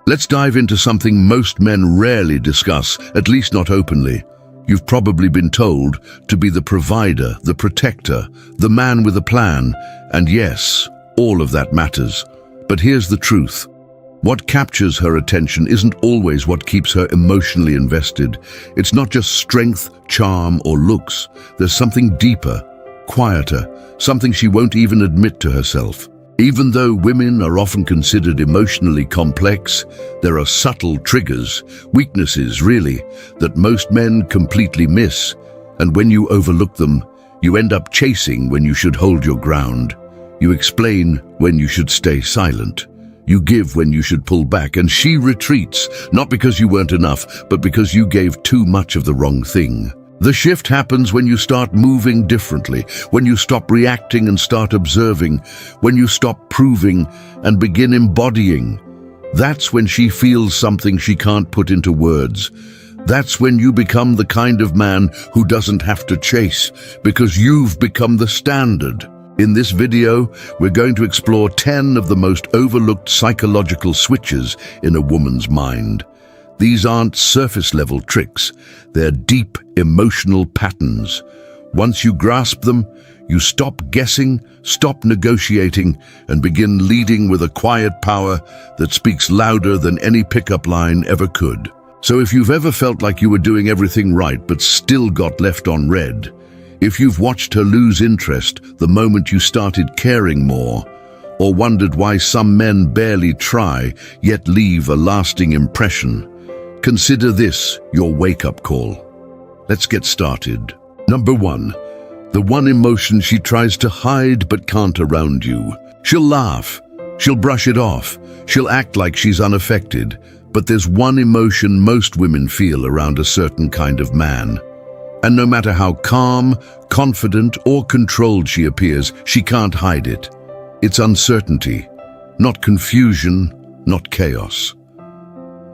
Let's dive into something most men rarely discuss, at least not openly. You've probably been told to be the provider, the protector, the man with a plan, and yes, all of that matters. But here's the truth. What captures her attention isn't always what keeps her emotionally invested. It's not just strength, charm, or looks. There's something deeper, quieter, something she won't even admit to herself. Even though women are often considered emotionally complex, there are subtle triggers, weaknesses really, that most men completely miss. And when you overlook them, you end up chasing when you should hold your ground. You explain when you should stay silent. You give when you should pull back, and she retreats, not because you weren't enough, but because you gave too much of the wrong thing. The shift happens when you start moving differently, when you stop reacting and start observing, when you stop proving and begin embodying. That's when she feels something she can't put into words. That's when you become the kind of man who doesn't have to chase, because you've become the standard. In this video, we're going to explore 10 of the most overlooked psychological switches in a woman's mind. These aren't surface-level tricks, they're deep emotional patterns. Once you grasp them, you stop guessing, stop negotiating, and begin leading with a quiet power that speaks louder than any pickup line ever could. So if you've ever felt like you were doing everything right but still got left on red, if you've watched her lose interest the moment you started caring more, or wondered why some men barely try yet leave a lasting impression, consider this your wake-up call. Let's get started. Number 1. The one emotion she tries to hide but can't around you. She'll laugh, she'll brush it off, she'll act like she's unaffected, but there's one emotion most women feel around a certain kind of man. And no matter how calm, confident, or controlled she appears, she can't hide it. It's uncertainty, not confusion, not chaos.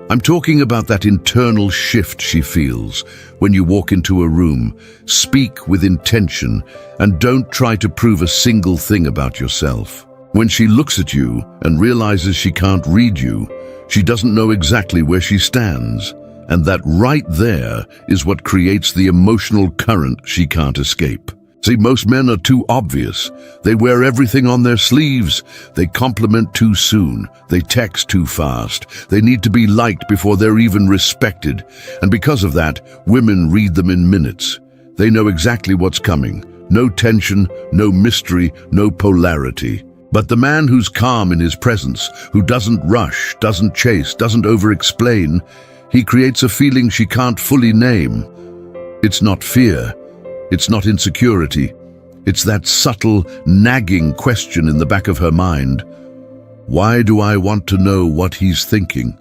I'm talking about that internal shift she feels when you walk into a room, speak with intention, and don't try to prove a single thing about yourself. When she looks at you and realizes she can't read you, she doesn't know exactly where she stands. And that right there is what creates the emotional current she can't escape. See, most men are too obvious. They wear everything on their sleeves. They compliment too soon. They text too fast. They need to be liked before they're even respected. And because of that, women read them in minutes. They know exactly what's coming. No tension, no mystery, no polarity. But the man who's calm in his presence, who doesn't rush, doesn't chase, doesn't over-explain, he creates a feeling she can't fully name. It's not fear. It's not insecurity. It's that subtle, nagging question in the back of her mind. Why do I want to know what he's thinking?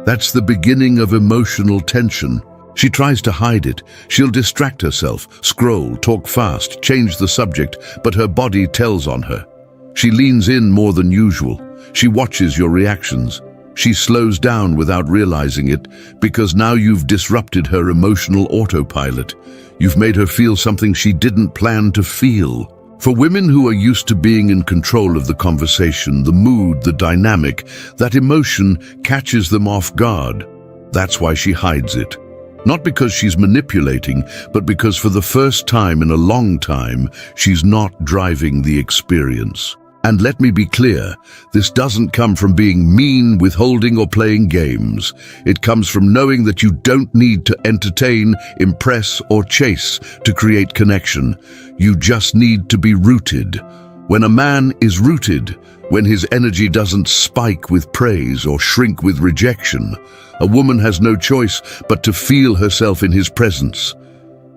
That's the beginning of emotional tension. She tries to hide it. She'll distract herself, scroll, talk fast, change the subject, but her body tells on her. She leans in more than usual. She watches your reactions. She slows down without realizing it, because now you've disrupted her emotional autopilot. You've made her feel something she didn't plan to feel. For women who are used to being in control of the conversation, the mood, the dynamic, that emotion catches them off guard. That's why she hides it. Not because she's manipulating, but because for the first time in a long time, she's not driving the experience. And let me be clear, this doesn't come from being mean, withholding, or playing games. It comes from knowing that you don't need to entertain, impress, or chase to create connection. You just need to be rooted. When a man is rooted, when his energy doesn't spike with praise or shrink with rejection, a woman has no choice but to feel herself in his presence.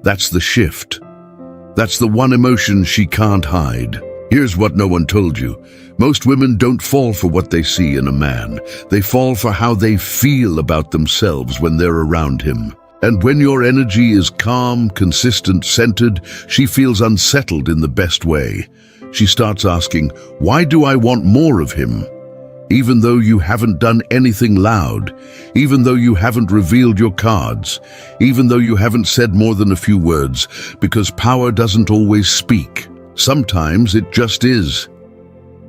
That's the shift. That's the one emotion she can't hide. Here's what no one told you. Most women don't fall for what they see in a man. They fall for how they feel about themselves when they're around him. And when your energy is calm, consistent, centered, she feels unsettled in the best way. She starts asking, why do I want more of him? Even though you haven't done anything loud, even though you haven't revealed your cards, even though you haven't said more than a few words, because power doesn't always speak. Sometimes it just is.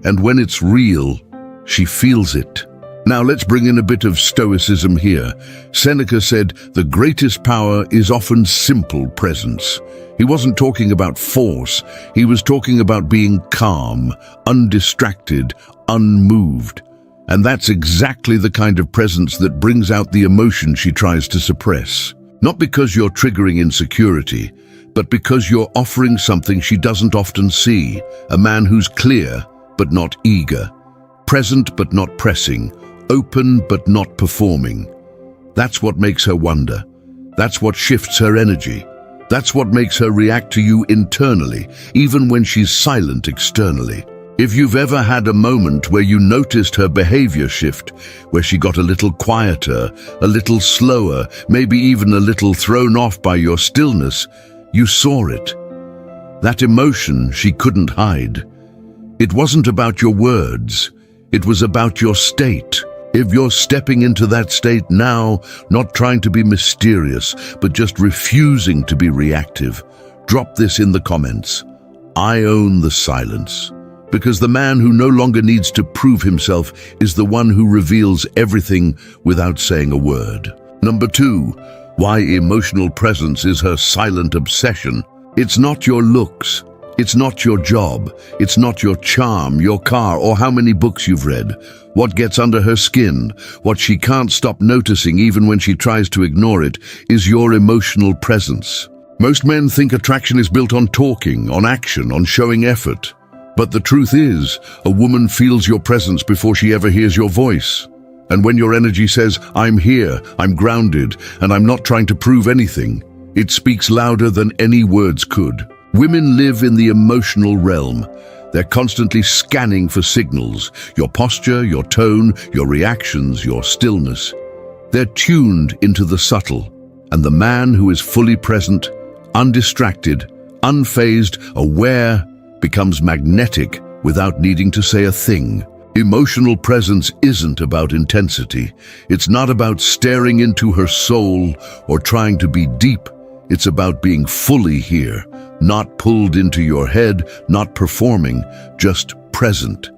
And when it's real, she feels it. Now let's bring in a bit of Stoicism here. Seneca said, "The greatest power is often simple presence." He wasn't talking about force. He was talking about being calm, undistracted, unmoved. And that's exactly the kind of presence that brings out the emotion she tries to suppress. Not because you're triggering insecurity, but because you're offering something she doesn't often see. A man who's clear, but not eager. Present, but not pressing. Open, but not performing. That's what makes her wonder. That's what shifts her energy. That's what makes her react to you internally, even when she's silent externally. If you've ever had a moment where you noticed her behavior shift, where she got a little quieter, a little slower, maybe even a little thrown off by your stillness, you saw it. That emotion she couldn't hide. It wasn't about your words. It was about your state. If you're stepping into that state now, not trying to be mysterious, but just refusing to be reactive, drop this in the comments. I own the silence. Because the man who no longer needs to prove himself is the one who reveals everything without saying a word. Number 2, why emotional presence is her silent obsession. It's not your looks. It's not your job. It's not your charm, your car, or how many books you've read. What gets under her skin, what she can't stop noticing even when she tries to ignore it, is your emotional presence. Most men think attraction is built on talking, on action, on showing effort. But the truth is, a woman feels your presence before she ever hears your voice. And when your energy says, "I'm here, I'm grounded, and I'm not trying to prove anything," it speaks louder than any words could. Women live in the emotional realm. They're constantly scanning for signals, your posture, your tone, your reactions, your stillness. They're tuned into the subtle. And the man who is fully present, undistracted, unfazed, aware, becomes magnetic without needing to say a thing. Emotional presence isn't about intensity. It's not about staring into her soul or trying to be deep. It's about being fully here, not pulled into your head, not performing, just present.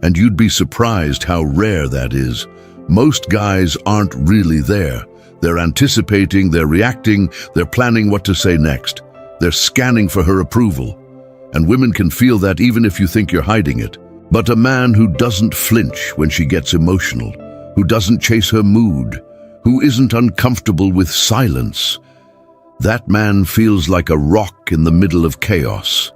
And you'd be surprised how rare that is. Most guys aren't really there. They're anticipating, they're reacting, they're planning what to say next. They're scanning for her approval. And women can feel that even if you think you're hiding it. But a man who doesn't flinch when she gets emotional, who doesn't chase her mood, who isn't uncomfortable with silence, that man feels like a rock in the middle of chaos.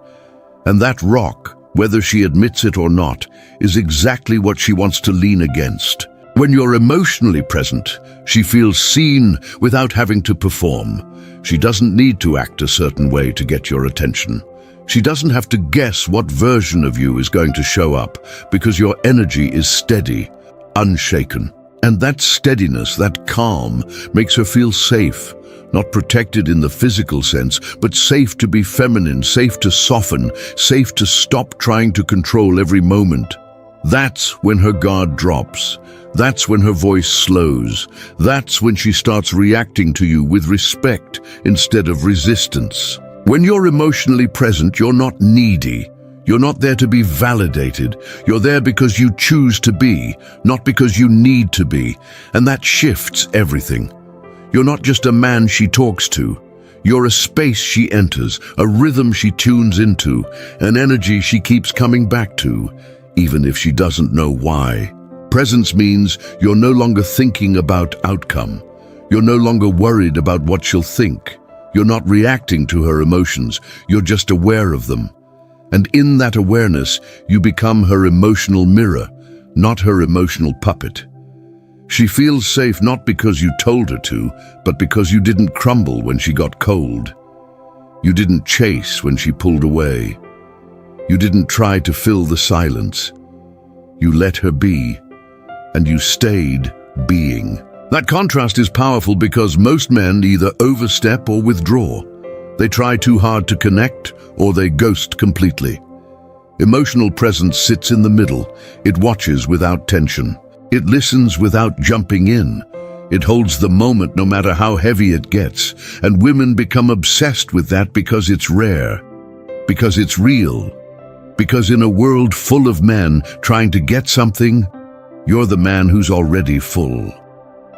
And that rock, whether she admits it or not, is exactly what she wants to lean against. When you're emotionally present, she feels seen without having to perform. She doesn't need to act a certain way to get your attention. She doesn't have to guess what version of you is going to show up, because your energy is steady, unshaken. And that steadiness, that calm, makes her feel safe. Not protected in the physical sense, but safe to be feminine, safe to soften, safe to stop trying to control every moment. That's when her guard drops. That's when her voice slows. That's when she starts reacting to you with respect instead of resistance. When you're emotionally present, you're not needy. You're not there to be validated. You're there because you choose to be, not because you need to be. And that shifts everything. You're not just a man she talks to. You're a space she enters, a rhythm she tunes into, an energy she keeps coming back to, even if she doesn't know why. Presence means you're no longer thinking about outcome. You're no longer worried about what she'll think. You're not reacting to her emotions. You're just aware of them. And in that awareness, you become her emotional mirror, not her emotional puppet. She feels safe not because you told her to, but because you didn't crumble when she got cold. You didn't chase when she pulled away. You didn't try to fill the silence. You let her be, and you stayed being. That contrast is powerful because most men either overstep or withdraw. They try too hard to connect, or they ghost completely. Emotional presence sits in the middle. It watches without tension. It listens without jumping in. It holds the moment no matter how heavy it gets, and women become obsessed with that because it's rare, because it's real, because in a world full of men trying to get something, You're the man who's already full.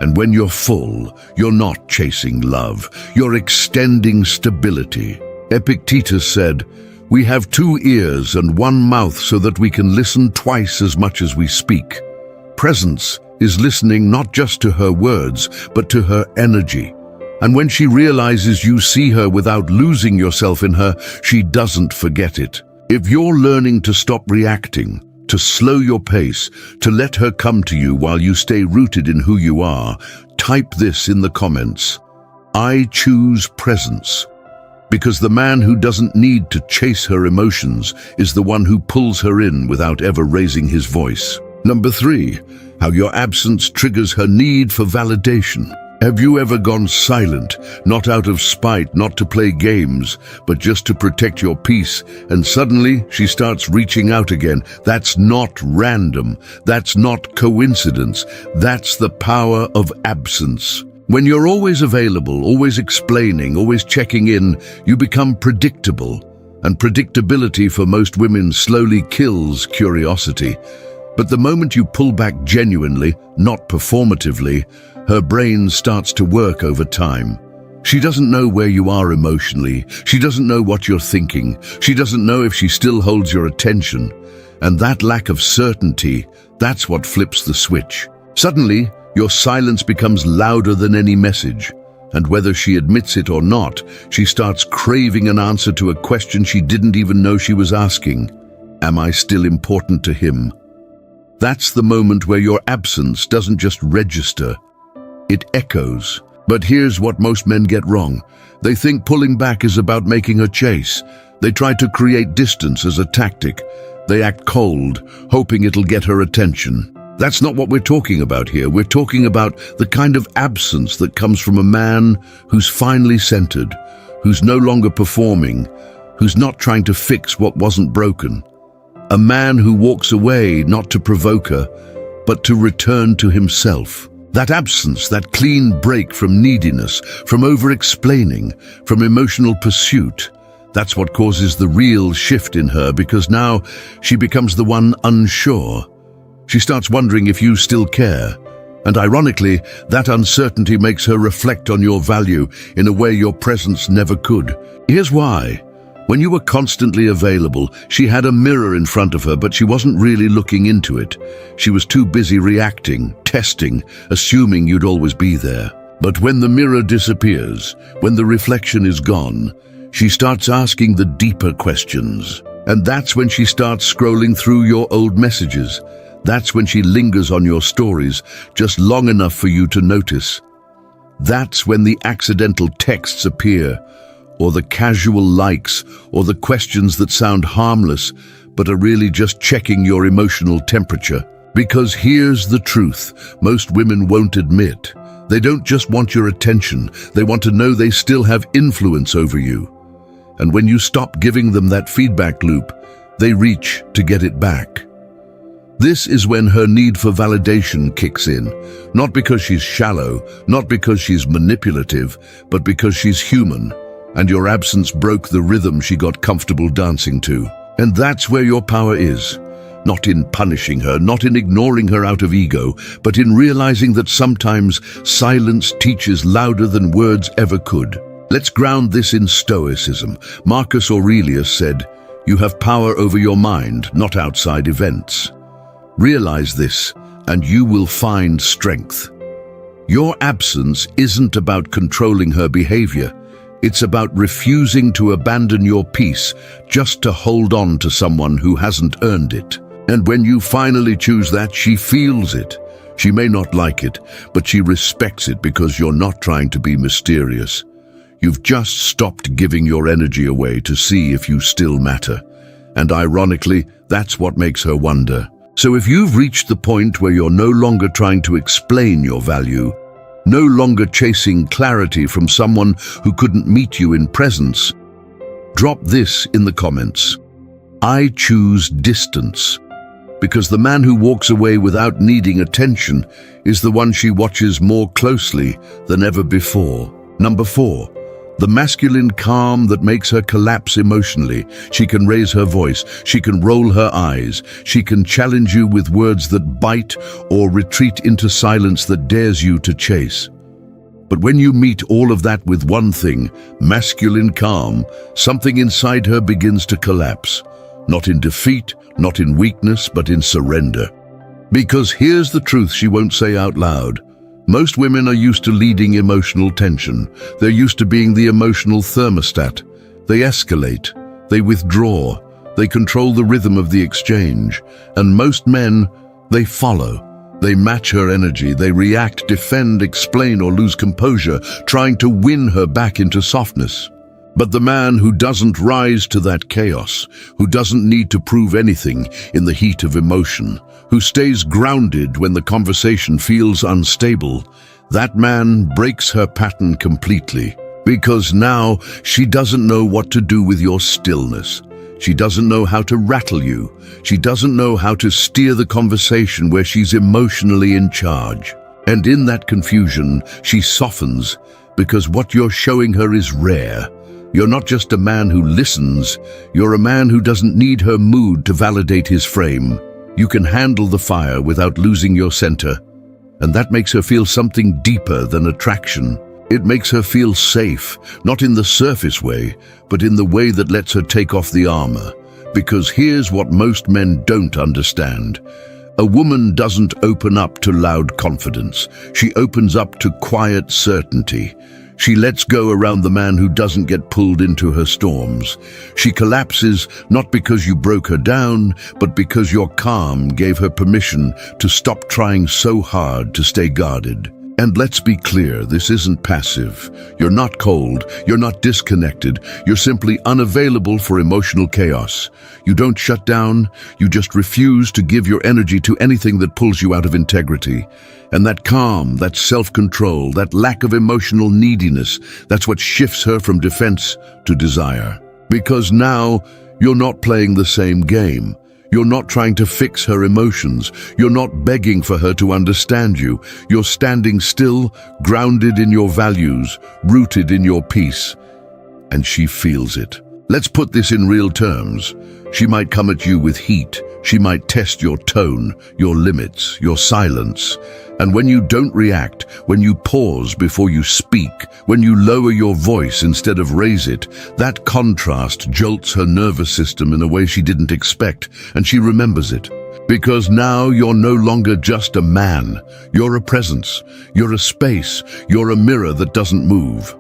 And when you're full, you're not chasing love, you're extending stability. Epictetus said, "We have 2 ears and 1 mouth so that we can listen twice as much as we speak." Presence is listening not just to her words, but to her energy. And when she realizes you see her without losing yourself in her, she doesn't forget it. If you're learning to stop reacting, to slow your pace, to let her come to you while you stay rooted in who you are, type this in the comments. I choose presence. Because the man who doesn't need to chase her emotions is the one who pulls her in without ever raising his voice. Number 3, how your absence triggers her need for validation. Have you ever gone silent, not out of spite, not to play games, but just to protect your peace, and suddenly she starts reaching out again? That's not random. That's not coincidence. That's the power of absence. When you're always available, always explaining, always checking in, you become predictable. And predictability for most women slowly kills curiosity. But the moment you pull back genuinely, not performatively, her brain starts to work over time. She doesn't know where you are emotionally. She doesn't know what you're thinking. She doesn't know if she still holds your attention. And that lack of certainty, that's what flips the switch. Suddenly, your silence becomes louder than any message. And whether she admits it or not, she starts craving an answer to a question she didn't even know she was asking. Am I still important to him? That's the moment where your absence doesn't just register, it echoes. But here's what most men get wrong. They think pulling back is about making her chase. They try to create distance as a tactic. They act cold, hoping it'll get her attention. That's not what we're talking about here. We're talking about the kind of absence that comes from a man who's finally centered, who's no longer performing, who's not trying to fix what wasn't broken. A man who walks away not to provoke her, but to return to himself. That absence, that clean break from neediness, from over-explaining, from emotional pursuit, that's what causes the real shift in her, because now she becomes the one unsure. She starts wondering if you still care. And ironically, that uncertainty makes her reflect on your value in a way your presence never could. Here's why. When you were constantly available, she had a mirror in front of her, but she wasn't really looking into it. She was too busy reacting, testing, assuming you'd always be there. But when the mirror disappears, when the reflection is gone, she starts asking the deeper questions. And that's when she starts scrolling through your old messages. That's when she lingers on your stories, just long enough for you to notice. That's when the accidental texts appear, or the casual likes, or the questions that sound harmless, but are really just checking your emotional temperature. Because here's the truth, most women won't admit. They don't just want your attention, they want to know they still have influence over you. And when you stop giving them that feedback loop, they reach to get it back. This is when her need for validation kicks in, not because she's shallow, not because she's manipulative, but because she's human. And your absence broke the rhythm she got comfortable dancing to. And that's where your power is. Not in punishing her, not in ignoring her out of ego, but in realizing that sometimes silence teaches louder than words ever could. Let's ground this in Stoicism. Marcus Aurelius said, "You have power over your mind, not outside events." Realize this, and you will find strength. Your absence isn't about controlling her behavior. It's about refusing to abandon your peace just to hold on to someone who hasn't earned it. And when you finally choose that, she feels it. She may not like it, but she respects it because you're not trying to be mysterious. You've just stopped giving your energy away to see if you still matter. And ironically, that's what makes her wonder. So if you've reached the point where you're no longer trying to explain your value, no longer chasing clarity from someone who couldn't meet you in presence, drop this in the comments. I choose distance. Because the man who walks away without needing attention is the one she watches more closely than ever before. Number 4, The masculine calm that makes her collapse emotionally. She can raise her voice, she can roll her eyes, she can challenge you with words that bite or retreat into silence that dares you to chase. But when you meet all of that with one thing, masculine calm, something inside her begins to collapse. Not in defeat, not in weakness, but in surrender. Because here's the truth she won't say out loud. Most women are used to leading emotional tension. They're used to being the emotional thermostat. They escalate, they withdraw, they control the rhythm of the exchange. And most men, they follow. They match her energy, they react, defend, explain, or lose composure, trying to win her back into softness. But the man who doesn't rise to that chaos, who doesn't need to prove anything in the heat of emotion, who stays grounded when the conversation feels unstable, that man breaks her pattern completely. Because now she doesn't know what to do with your stillness. She doesn't know how to rattle you. She doesn't know how to steer the conversation where she's emotionally in charge. And in that confusion, she softens, because what you're showing her is rare. You're not just a man who listens, you're a man who doesn't need her mood to validate his frame. You can handle the fire without losing your center, and that makes her feel something deeper than attraction. It makes her feel safe, not in the surface way, but in the way that lets her take off the armor. Because here's what most men don't understand. A woman doesn't open up to loud confidence. She opens up to quiet certainty. She lets go around the man who doesn't get pulled into her storms. She collapses not because you broke her down, but because your calm gave her permission to stop trying so hard to stay guarded. And let's be clear, this isn't passive. You're not cold, you're not disconnected, you're simply unavailable for emotional chaos. You don't shut down, you just refuse to give your energy to anything that pulls you out of integrity. And that calm, that self-control, that lack of emotional neediness, that's what shifts her from defense to desire. Because now, you're not playing the same game. You're not trying to fix her emotions. You're not begging for her to understand you. You're standing still, grounded in your values, rooted in your peace. And she feels it. Let's put this in real terms. She might come at you with heat. She might test your tone, your limits, your silence. And when you don't react, when you pause before you speak, when you lower your voice instead of raise it, that contrast jolts her nervous system in a way she didn't expect, and she remembers it. Because now you're no longer just a man. You're a presence. You're a space. You're a mirror that doesn't move.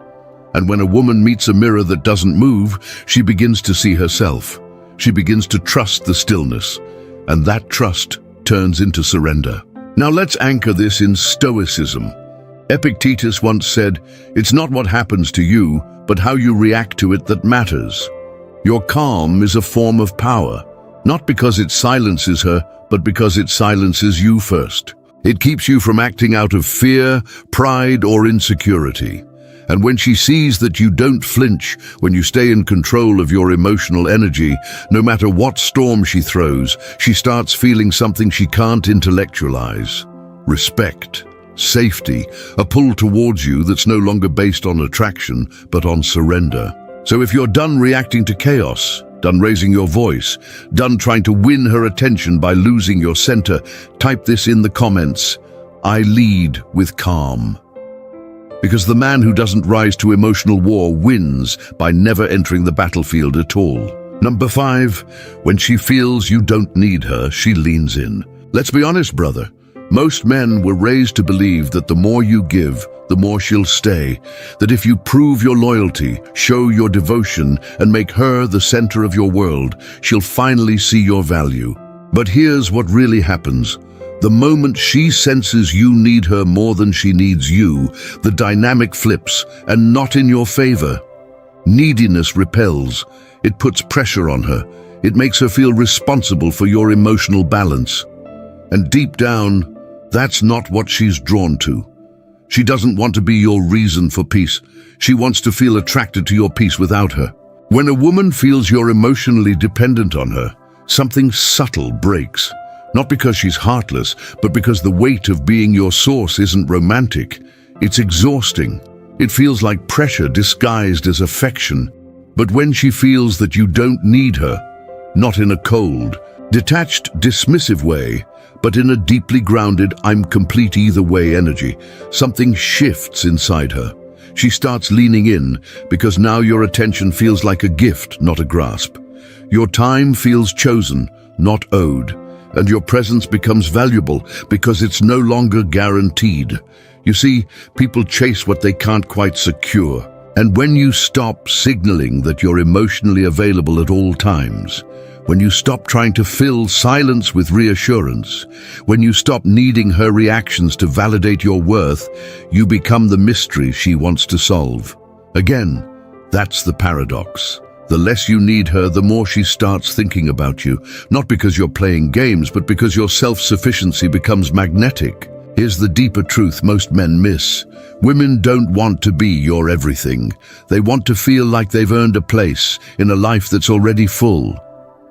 And when a woman meets a mirror that doesn't move, she begins to see herself. She begins to trust the stillness. And that trust turns into surrender. Now let's anchor this in Stoicism. Epictetus once said, "It's not what happens to you, but how you react to it that matters." Your calm is a form of power, not because it silences her, but because it silences you first. It keeps you from acting out of fear, pride, or insecurity. And when she sees that you don't flinch, when you stay in control of your emotional energy, no matter what storm she throws, she starts feeling something she can't intellectualize. Respect, safety, a pull towards you that's no longer based on attraction, but on surrender. So if you're done reacting to chaos, done raising your voice, done trying to win her attention by losing your center, type this in the comments: I lead with calm. Because the man who doesn't rise to emotional war wins by never entering the battlefield at all. Number 5, when she feels you don't need her, she leans in. Let's be honest, brother. Most men were raised to believe that the more you give, the more she'll stay. That if you prove your loyalty, show your devotion, and make her the center of your world, she'll finally see your value. But here's what really happens. The moment she senses you need her more than she needs you, the dynamic flips, and not in your favor. Neediness repels. It puts pressure on her. It makes her feel responsible for your emotional balance. And deep down, that's not what she's drawn to. She doesn't want to be your reason for peace. She wants to feel attracted to your peace without her. When a woman feels you're emotionally dependent on her, something subtle breaks. Not because she's heartless, but because the weight of being your source isn't romantic. It's exhausting. It feels like pressure disguised as affection. But when she feels that you don't need her, not in a cold, detached, dismissive way, but in a deeply grounded, I'm complete either way energy, something shifts inside her. She starts leaning in because now your attention feels like a gift, not a grasp. Your time feels chosen, not owed, and your presence becomes valuable because it's no longer guaranteed. You see, people chase what they can't quite secure. And when you stop signaling that you're emotionally available at all times, when you stop trying to fill silence with reassurance, when you stop needing her reactions to validate your worth, you become the mystery she wants to solve. Again, that's the paradox. The less you need her, the more she starts thinking about you, not because you're playing games, but because your self-sufficiency becomes magnetic. Here's the deeper truth most men miss. Women don't want to be your everything. They want to feel like they've earned a place in a life that's already full.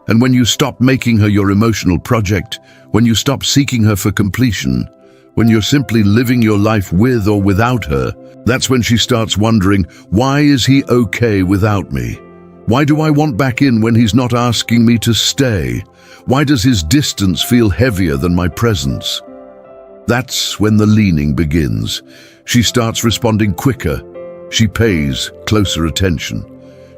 And when you stop making her your emotional project, when you stop seeking her for completion, when you're simply living your life with or without her, that's when she starts wondering, why is he okay without me? Why do I want back in when he's not asking me to stay? Why does his distance feel heavier than my presence? That's when the leaning begins. She starts responding quicker. She pays closer attention.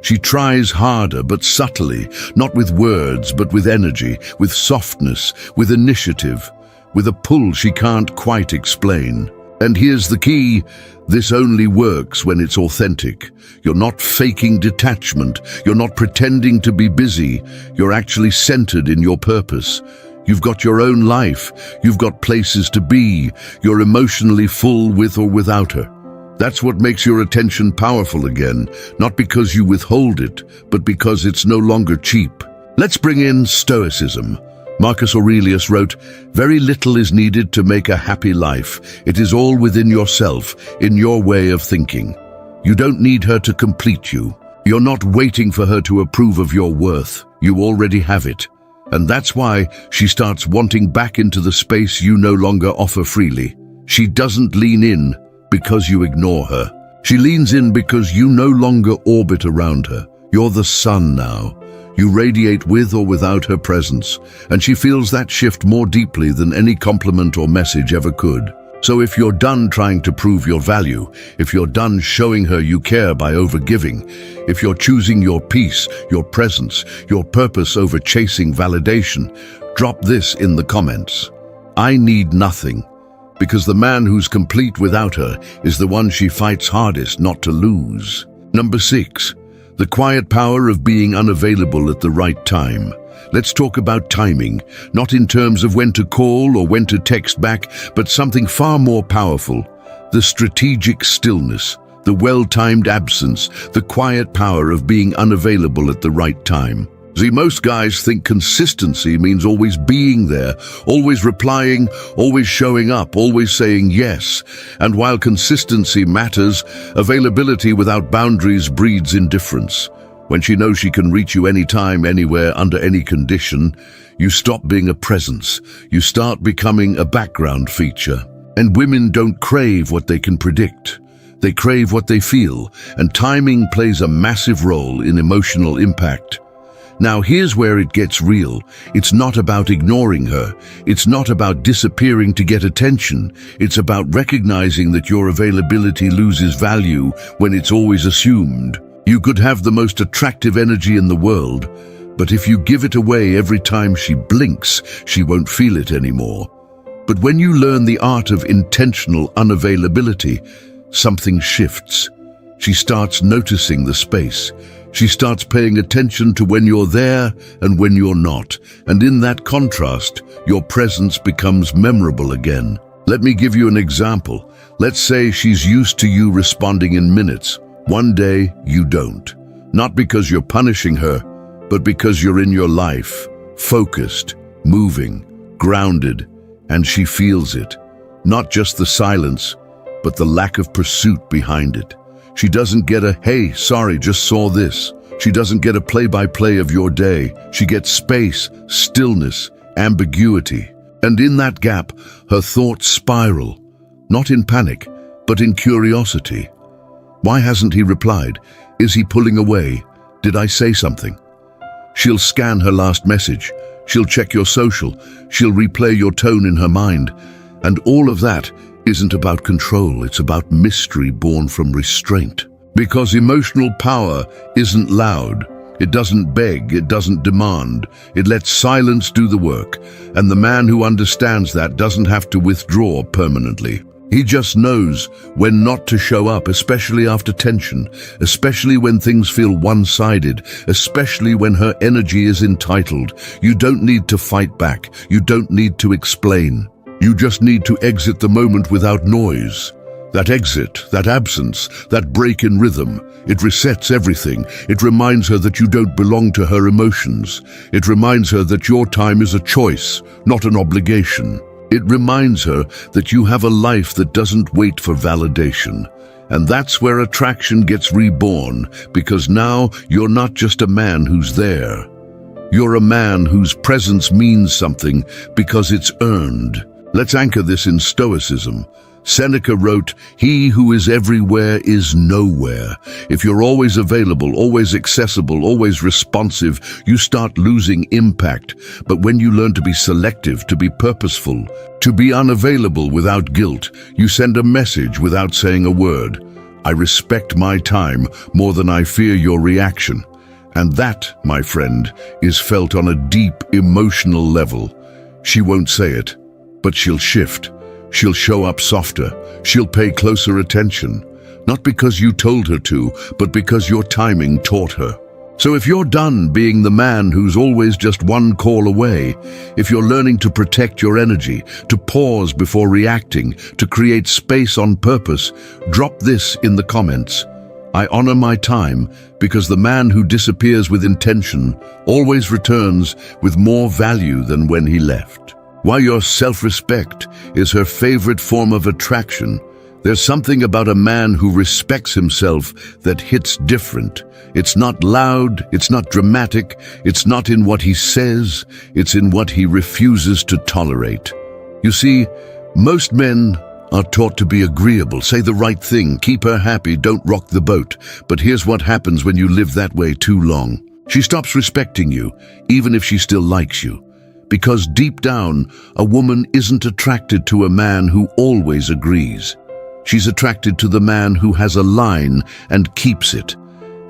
She tries harder, but subtly, not with words, but with energy, with softness, with initiative, with a pull she can't quite explain. And here's the key. This only works when it's authentic. You're not faking detachment. You're not pretending to be busy. You're actually centered in your purpose. You've got your own life. You've got places to be. You're emotionally full with or without her. That's what makes your attention powerful again, not because you withhold it, but because it's no longer cheap. Let's bring in Stoicism. Marcus Aurelius wrote, "Very little is needed to make a happy life. It is all within yourself, in your way of thinking. You don't need her to complete you. You're not waiting for her to approve of your worth. You already have it. And that's why she starts wanting back into the space you no longer offer freely. She doesn't lean in because you ignore her. She leans in because you no longer orbit around her. You're the sun now. You radiate with or without her presence, and she feels that shift more deeply than any compliment or message ever could. So if you're done trying to prove your value, if you're done showing her you care by overgiving, if you're choosing your peace, your presence, your purpose over chasing validation, drop this in the comments. I need nothing. Because the man who's complete without her is the one she fights hardest not to lose. Number 6. The quiet power of being unavailable at the right time. Let's talk about timing, not in terms of when to call or when to text back, but something far more powerful. The strategic stillness, the well-timed absence, the quiet power of being unavailable at the right time. See, most guys think consistency means always being there, always replying, always showing up, always saying yes. And while consistency matters, availability without boundaries breeds indifference. When she knows she can reach you anytime, anywhere, under any condition, you stop being a presence. You start becoming a background feature. And women don't crave what they can predict. They crave what they feel, and timing plays a massive role in emotional impact. Now here's where it gets real. It's not about ignoring her. It's not about disappearing to get attention. It's about recognizing that your availability loses value when it's always assumed. You could have the most attractive energy in the world, but if you give it away every time she blinks, she won't feel it anymore. But when you learn the art of intentional unavailability, something shifts. She starts noticing the space. She starts paying attention to when you're there and when you're not. And in that contrast, your presence becomes memorable again. Let me give you an example. Let's say she's used to you responding in minutes. One day, you don't. Not because you're punishing her, but because you're in your life, focused, moving, grounded, and she feels it. Not just the silence, but the lack of pursuit behind it. She doesn't get a, "Hey, sorry, just saw this." She doesn't get a play-by-play of your day. She gets space, stillness, ambiguity. And in that gap, her thoughts spiral, not in panic, but in curiosity. Why hasn't he replied? Is he pulling away? Did I say something? She'll scan her last message. She'll check your social. She'll replay your tone in her mind. And all of that isn't about control. It's about mystery born from restraint. Because emotional power isn't loud. It doesn't beg. It doesn't demand. It lets silence do the work. And the man who understands that doesn't have to withdraw permanently. He just knows when not to show up, especially after tension, especially when things feel one-sided, especially when her energy is entitled. You don't need to fight back. You don't need to explain. You just need to exit the moment without noise. That exit, that absence, that break in rhythm, it resets everything. It reminds her that you don't belong to her emotions. It reminds her that your time is a choice, not an obligation. It reminds her that you have a life that doesn't wait for validation. And that's where attraction gets reborn, because now you're not just a man who's there. You're a man whose presence means something because it's earned. Let's anchor this in Stoicism. Seneca wrote, "He who is everywhere is nowhere." If you're always available, always accessible, always responsive, you start losing impact. But when you learn to be selective, to be purposeful, to be unavailable without guilt, you send a message without saying a word. I respect my time more than I fear your reaction. And that, my friend, is felt on a deep emotional level. She won't say it, but she'll shift. She'll show up softer. She'll pay closer attention. Not because you told her to, but because your timing taught her. So if you're done being the man who's always just one call away, if you're learning to protect your energy, to pause before reacting, to create space on purpose, drop this in the comments. I honor my time because the man who disappears with intention always returns with more value than when he left. While your self-respect is her favorite form of attraction, there's something about a man who respects himself that hits different. It's not loud, it's not dramatic, it's not in what he says, it's in what he refuses to tolerate. You see, most men are taught to be agreeable, say the right thing, keep her happy, don't rock the boat. But here's what happens when you live that way too long. She stops respecting you, even if she still likes you. Because deep down, a woman isn't attracted to a man who always agrees. She's attracted to the man who has a line and keeps it.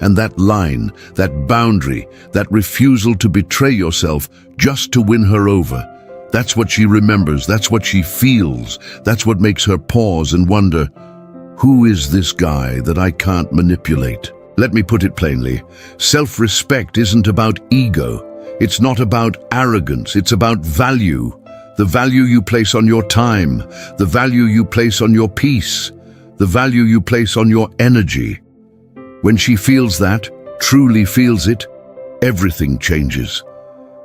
And that line, that boundary, that refusal to betray yourself just to win her over, that's what she remembers, that's what she feels, that's what makes her pause and wonder, who is this guy that I can't manipulate? Let me put it plainly. Self-respect isn't about ego. It's not about arrogance, it's about value. The value you place on your time, the value you place on your peace, the value you place on your energy. When she feels that, truly feels it, everything changes.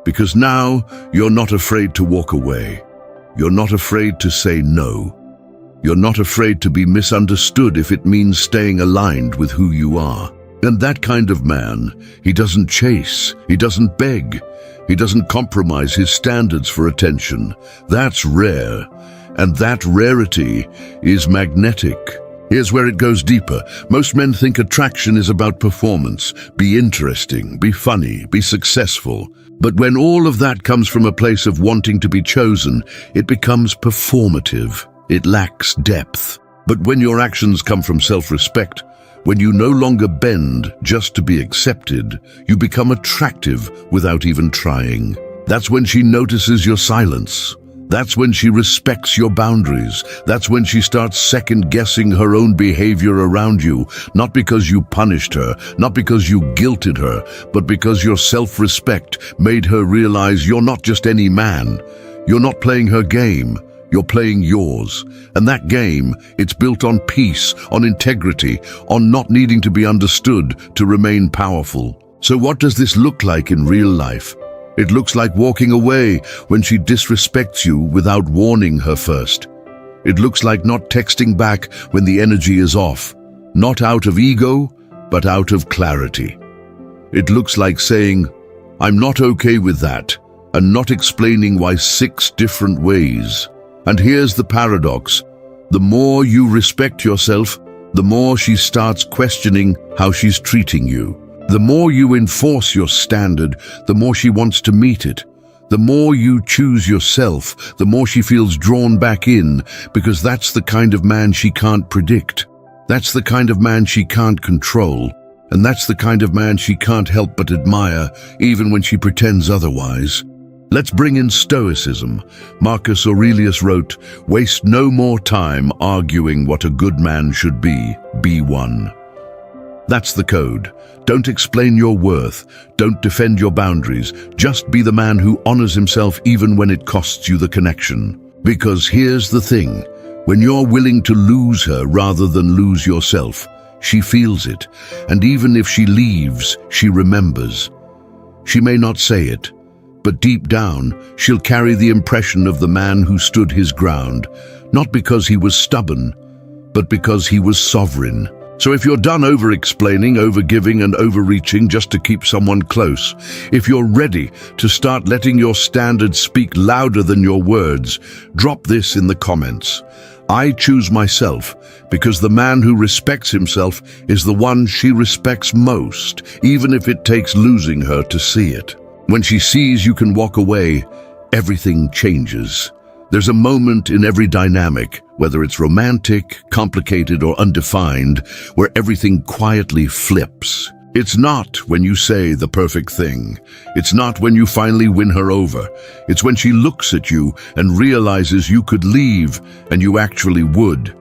Because now you're not afraid to walk away. You're not afraid to say no. You're not afraid to be misunderstood if it means staying aligned with who you are. And that kind of man, he doesn't chase, he doesn't beg, he doesn't compromise his standards for attention. That's rare, and that rarity is magnetic. Here's where it goes deeper. Most men think attraction is about performance, be interesting, be funny, be successful. But when all of that comes from a place of wanting to be chosen, it becomes performative. It lacks depth. But when your actions come from self-respect, when you no longer bend just to be accepted, you become attractive without even trying. That's when she notices your silence. That's when she respects your boundaries. That's when she starts second-guessing her own behavior around you, not because you punished her, not because you guilted her, but because your self-respect made her realize you're not just any man. You're not playing her game. You're playing yours. And that game, it's built on peace, on integrity, on not needing to be understood to remain powerful. So what does this look like in real life? It looks like walking away when she disrespects you without warning her first. It looks like not texting back when the energy is off, not out of ego, but out of clarity. It looks like saying, "I'm not okay with that," and not explaining why 6 different ways. And here's the paradox. The more you respect yourself, the more she starts questioning how she's treating you. The more you enforce your standard, the more she wants to meet it. The more you choose yourself, the more she feels drawn back in, because that's the kind of man she can't predict. That's the kind of man she can't control. And that's the kind of man she can't help but admire, even when she pretends otherwise. Let's bring in Stoicism. Marcus Aurelius wrote, "Waste no more time arguing what a good man should be one." That's the code. Don't explain your worth. Don't defend your boundaries. Just be the man who honors himself even when it costs you the connection. Because here's the thing. When you're willing to lose her rather than lose yourself, she feels it. And even if she leaves, she remembers. She may not say it, but deep down, she'll carry the impression of the man who stood his ground, not because he was stubborn, but because he was sovereign. So if you're done over-explaining, over-giving, and overreaching just to keep someone close, if you're ready to start letting your standards speak louder than your words, drop this in the comments. I choose myself because the man who respects himself is the one she respects most, even if it takes losing her to see it. When she sees you can walk away, everything changes. There's a moment in every dynamic, whether it's romantic, complicated, or undefined, where everything quietly flips. It's not when you say the perfect thing. It's not when you finally win her over. It's when she looks at you and realizes you could leave, and you actually would.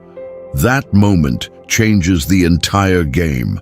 That moment changes the entire game.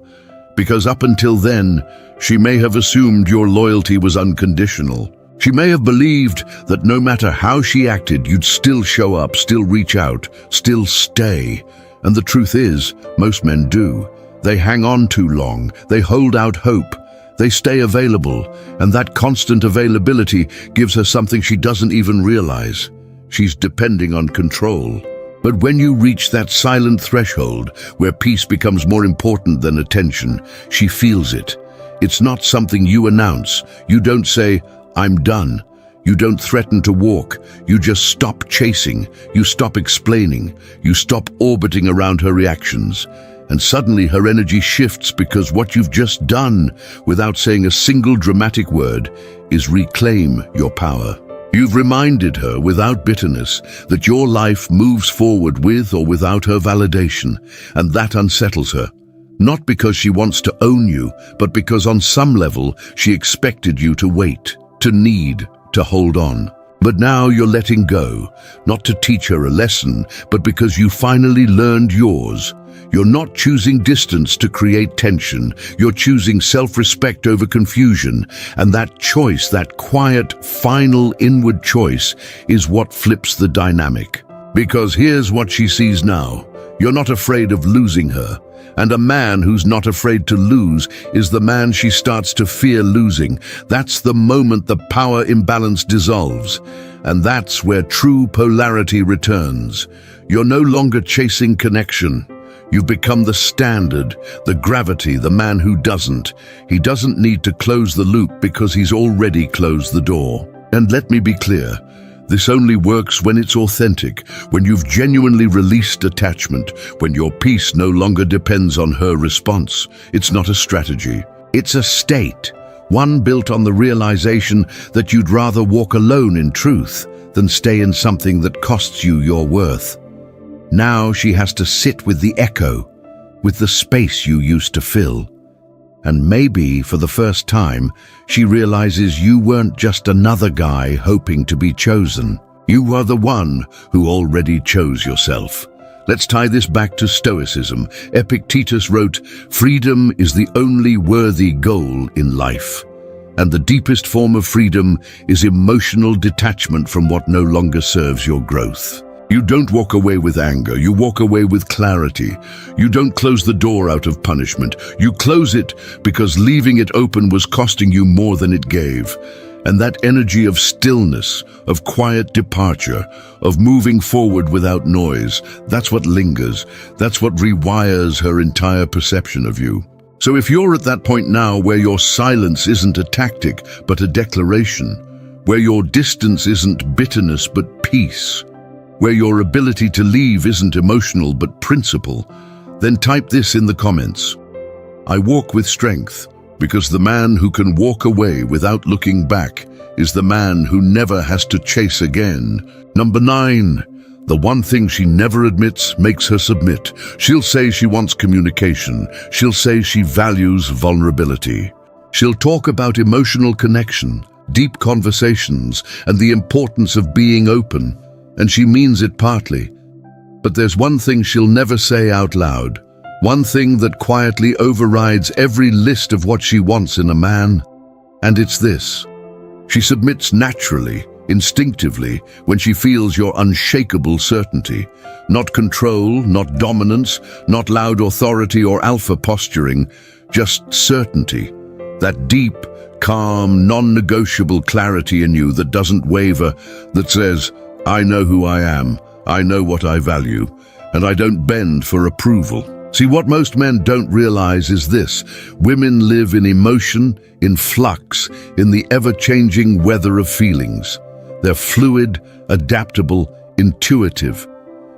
Because up until then, she may have assumed your loyalty was unconditional. She may have believed that no matter how she acted, you'd still show up, still reach out, still stay. And the truth is, most men do. They hang on too long, they hold out hope, they stay available, and that constant availability gives her something she doesn't even realize. She's depending on control. But when you reach that silent threshold, where peace becomes more important than attention, she feels it. It's not something you announce. You don't say, "I'm done." You don't threaten to walk. You just stop chasing. You stop explaining. You stop orbiting around her reactions. And suddenly her energy shifts because what you've just done, without saying a single dramatic word, is reclaim your power. You've reminded her without bitterness that your life moves forward with or without her validation, and that unsettles her. Not because she wants to own you, but because on some level she expected you to wait, to need, to hold on. But now you're letting go, not to teach her a lesson, but because you finally learned yours. You're not choosing distance to create tension. You're choosing self-respect over confusion. And that choice, that quiet, final inward choice, is what flips the dynamic. Because here's what she sees now. You're not afraid of losing her. And a man who's not afraid to lose is the man she starts to fear losing. That's the moment the power imbalance dissolves. And that's where true polarity returns. You're no longer chasing connection. You've become the standard, the gravity, the man who doesn't. He doesn't need to close the loop because he's already closed the door. And let me be clear, this only works when it's authentic, when you've genuinely released attachment, when your peace no longer depends on her response. It's not a strategy. It's a state, one built on the realization that you'd rather walk alone in truth than stay in something that costs you your worth. Now she has to sit with the echo, with the space you used to fill. And maybe, for the first time, she realizes you weren't just another guy hoping to be chosen. You are the one who already chose yourself. Let's tie this back to Stoicism. Epictetus wrote, "Freedom is the only worthy goal in life." And the deepest form of freedom is emotional detachment from what no longer serves your growth. You don't walk away with anger, you walk away with clarity. You don't close the door out of punishment. You close it because leaving it open was costing you more than it gave. And that energy of stillness, of quiet departure, of moving forward without noise, that's what lingers. That's what rewires her entire perception of you. So if you're at that point now where your silence isn't a tactic, but a declaration, where your distance isn't bitterness, but peace, where your ability to leave isn't emotional but principle, Then type this in the comments. I walk with strength because the man who can walk away without looking back is the man who never has to chase again. Number 9. The one thing she never admits makes her submit. She'll say she wants communication. She'll say she values vulnerability. She'll talk about emotional connection, deep conversations, and the importance of being open. And she means it partly. But there's one thing she'll never say out loud. One thing that quietly overrides every list of what she wants in a man. And it's this. She submits naturally, instinctively, when she feels your unshakable certainty. Not control, not dominance, not loud authority or alpha posturing, just certainty. That deep, calm, non-negotiable clarity in you that doesn't waver, that says, I know who I am, I know what I value, and I don't bend for approval. See, what most men don't realize is this. Women live in emotion, in flux, in the ever-changing weather of feelings. They're fluid, adaptable, intuitive.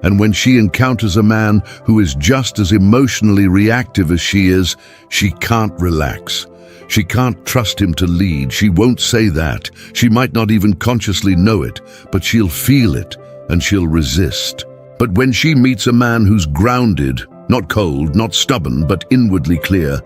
And when she encounters a man who is just as emotionally reactive as she is, she can't relax. She can't trust him to lead. She won't say that. She might not even consciously know it, but she'll feel it, and she'll resist. But when she meets a man who's grounded, not cold, not stubborn, but inwardly clear,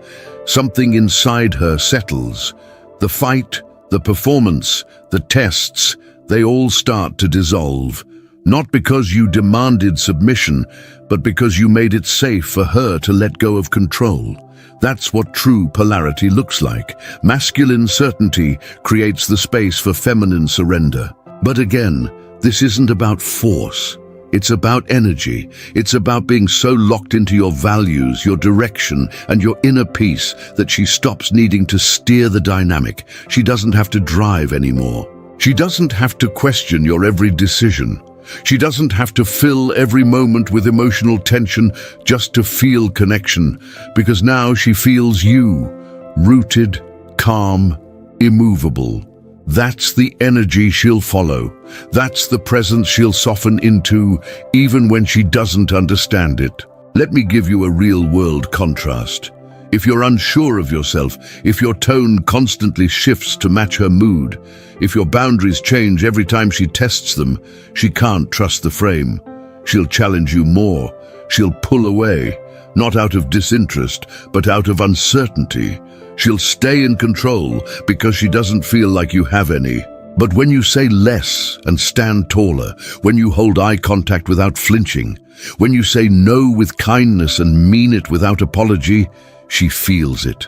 something inside her settles. The fight, the performance, the tests, they all start to dissolve. Not because you demanded submission, but because you made it safe for her to let go of control. That's what true polarity looks like. Masculine certainty creates the space for feminine surrender. But again, this isn't about force. It's about energy. It's about being so locked into your values, your direction, and your inner peace that she stops needing to steer the dynamic. She doesn't have to drive anymore. She doesn't have to question your every decision. She doesn't have to fill every moment with emotional tension just to feel connection, because now she feels you, rooted, calm, immovable. That's the energy she'll follow. That's the presence she'll soften into, even when she doesn't understand it. Let me give you a real-world contrast. If you're unsure of yourself, if your tone constantly shifts to match her mood, if your boundaries change every time she tests them, she can't trust the frame. She'll challenge you more. She'll pull away, not out of disinterest, but out of uncertainty. She'll stay in control because she doesn't feel like you have any. But when you say less and stand taller, when you hold eye contact without flinching, when you say no with kindness and mean it without apology, she feels it.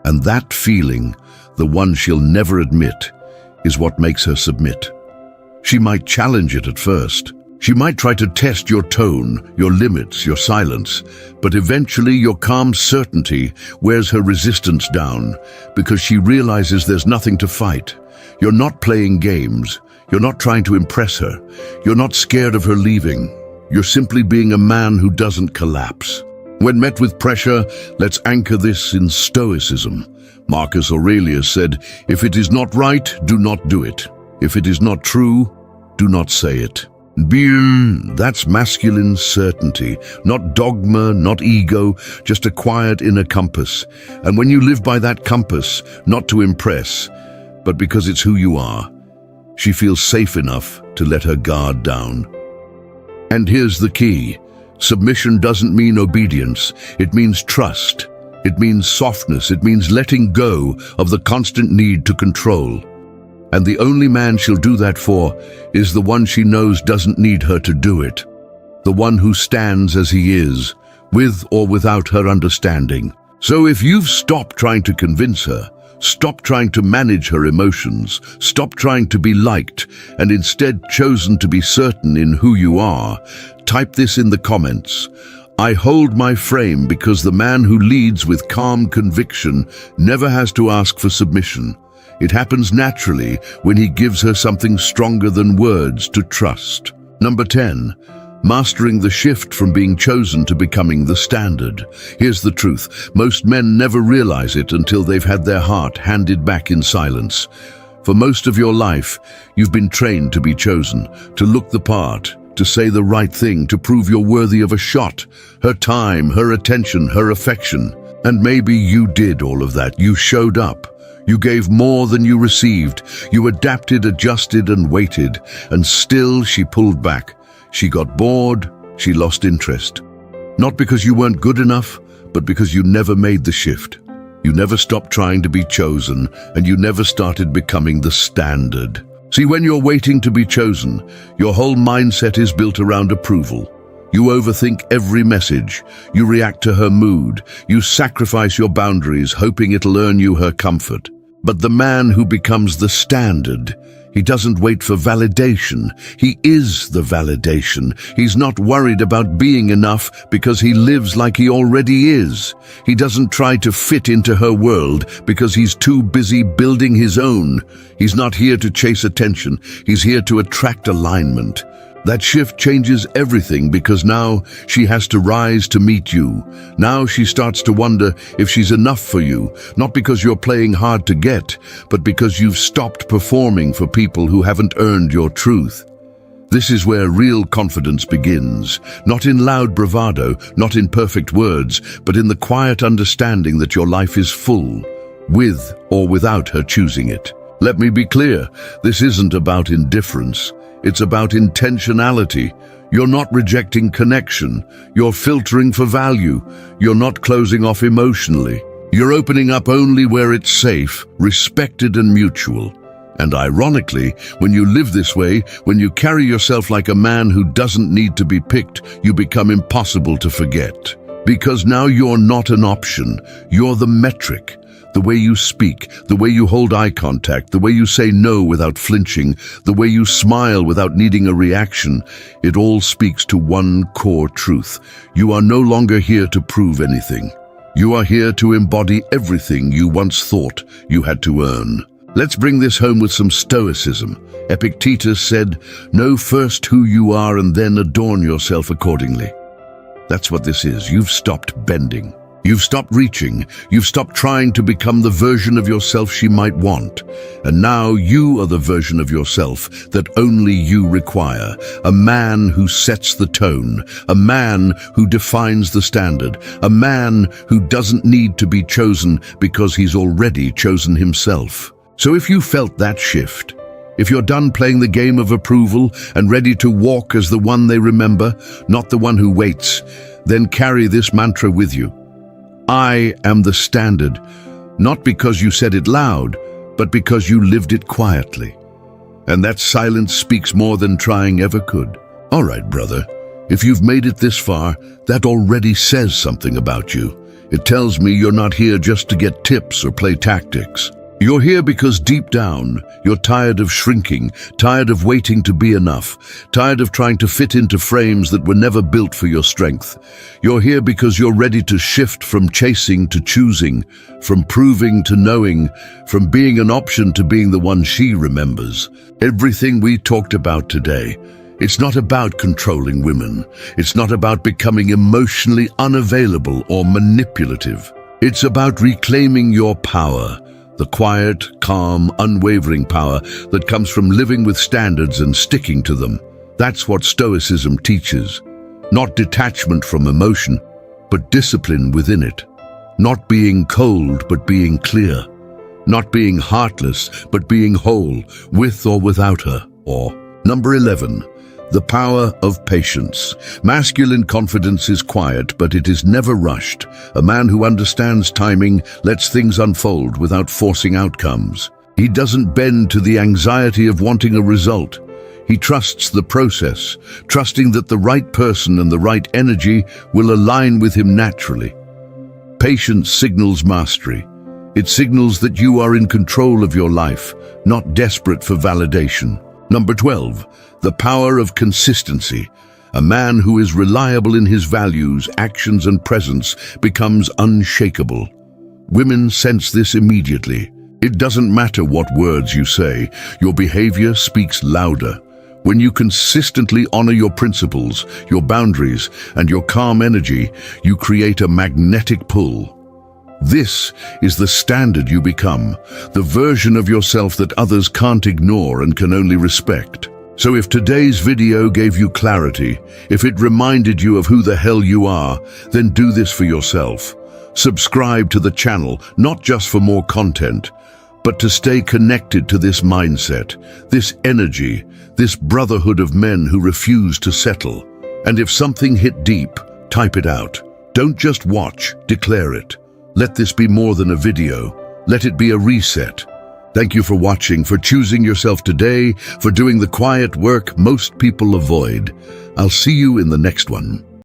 And that feeling, the one she'll never admit, is what makes her submit. She might challenge it at first. She might try to test your tone, your limits, your silence, but eventually your calm certainty wears her resistance down because she realizes there's nothing to fight. You're not playing games. You're not trying to impress her. You're not scared of her leaving. You're simply being a man who doesn't collapse. When met with pressure, let's anchor this in Stoicism. Marcus Aurelius said, "If it is not right, do not do it. If it is not true, do not say it." That's masculine certainty, not dogma, not ego, just a quiet inner compass. And when you live by that compass, not to impress, but because it's who you are, she feels safe enough to let her guard down. And here's the key. Submission doesn't mean obedience. It means trust. It means softness. It means letting go of the constant need to control. And the only man she'll do that for is the one she knows doesn't need her to do it. The one who stands as he is, with or without her understanding. So if you've stopped trying to convince her, stop trying to manage her emotions, stop trying to be liked, and instead chosen to be certain in who you are, type this in the comments. I hold my frame because the man who leads with calm conviction never has to ask for submission. It happens naturally when he gives her something stronger than words to trust. Number 10. Mastering the shift from being chosen to becoming the standard. Here's the truth. Most men never realize it until they've had their heart handed back in silence. For most of your life, you've been trained to be chosen, to look the part, to say the right thing, to prove you're worthy of a shot, her time, her attention, her affection. And maybe you did all of that. You showed up. You gave more than you received. You adapted, adjusted, and waited. And still she pulled back. She got bored. She lost interest. Not because you weren't good enough, but because you never made the shift. You never stopped trying to be chosen, and you never started becoming the standard. See, when you're waiting to be chosen, your whole mindset is built around approval. You overthink every message. You react to her mood. You sacrifice your boundaries, hoping it'll earn you her comfort. But the man who becomes the standard, he doesn't wait for validation. He is the validation. He's not worried about being enough because he lives like he already is. He doesn't try to fit into her world because he's too busy building his own. He's not here to chase attention. He's here to attract alignment. That shift changes everything because now she has to rise to meet you. Now she starts to wonder if she's enough for you, not because you're playing hard to get, but because you've stopped performing for people who haven't earned your truth. This is where real confidence begins, not in loud bravado, not in perfect words, but in the quiet understanding that your life is full, with or without her choosing it. Let me be clear, this isn't about indifference. It's about intentionality. You're not rejecting connection. You're filtering for value. You're not closing off emotionally. You're opening up only where it's safe, respected, and mutual. And ironically, when you live this way, when you carry yourself like a man who doesn't need to be picked, you become impossible to forget. Because now you're not an option. You're the metric. The way you speak, the way you hold eye contact, the way you say no without flinching, the way you smile without needing a reaction, it all speaks to one core truth. You are no longer here to prove anything. You are here to embody everything you once thought you had to earn. Let's bring this home with some Stoicism. Epictetus said, "Know first who you are and then adorn yourself accordingly." That's what this is. You've stopped bending. You've stopped reaching. You've stopped trying to become the version of yourself she might want. And now you are the version of yourself that only you require. A man who sets the tone. A man who defines the standard. A man who doesn't need to be chosen because he's already chosen himself. So if you felt that shift, if you're done playing the game of approval and ready to walk as the one they remember, not the one who waits, then carry this mantra with you. I am the standard, not because you said it loud, but because you lived it quietly. And that silence speaks more than trying ever could. All right, brother, if you've made it this far, that already says something about you. It tells me you're not here just to get tips or play tactics. You're here because deep down, you're tired of shrinking, tired of waiting to be enough, tired of trying to fit into frames that were never built for your strength. You're here because you're ready to shift from chasing to choosing, from proving to knowing, from being an option to being the one she remembers. Everything we talked about today, it's not about controlling women. It's not about becoming emotionally unavailable or manipulative. It's about reclaiming your power. The quiet, calm, unwavering power that comes from living with standards and sticking to them. That's what Stoicism teaches. Not detachment from emotion, but discipline within it. Not being cold, but being clear. Not being heartless, but being whole, with or without her. Or number 11. The power of patience. Masculine confidence is quiet, but it is never rushed. A man who understands timing lets things unfold without forcing outcomes. He doesn't bend to the anxiety of wanting a result. He trusts the process, trusting that the right person and the right energy will align with him naturally. Patience signals mastery. It signals that you are in control of your life, not desperate for validation. Number 12, the power of consistency. A man who is reliable in his values, actions, and presence becomes unshakable. Women sense this immediately. It doesn't matter what words you say, your behavior speaks louder. When you consistently honor your principles, your boundaries, and your calm energy, you create a magnetic pull. This is the standard you become, the version of yourself that others can't ignore and can only respect. So if today's video gave you clarity, if it reminded you of who the hell you are, then do this for yourself. Subscribe to the channel, not just for more content, but to stay connected to this mindset, this energy, this brotherhood of men who refuse to settle. And if something hit deep, type it out. Don't just watch, declare it. Let this be more than a video. Let it be a reset. Thank you for watching, for choosing yourself today, for doing the quiet work most people avoid. I'll see you in the next one.